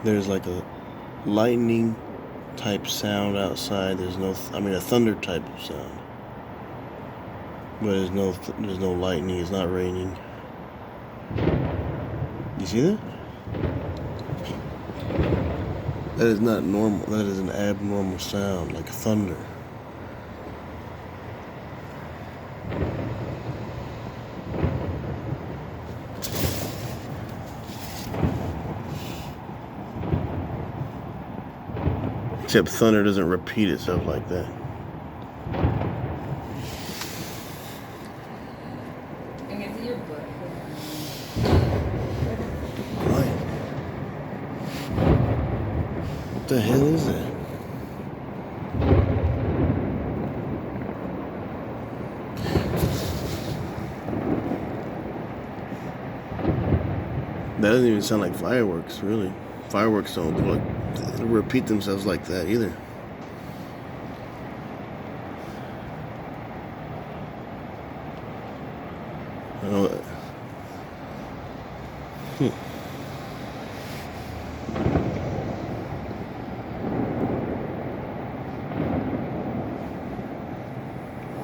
There's like a lightning type sound outside. There's no, a thunder type of sound. But there's no lightning. It's not raining. You see that? That is not normal. That is an abnormal sound, like thunder. Except thunder doesn't repeat itself like that. I can see your butt. What? What the hell is that? That doesn't even sound like fireworks, really. Fireworks don't repeat themselves like that either. I know that.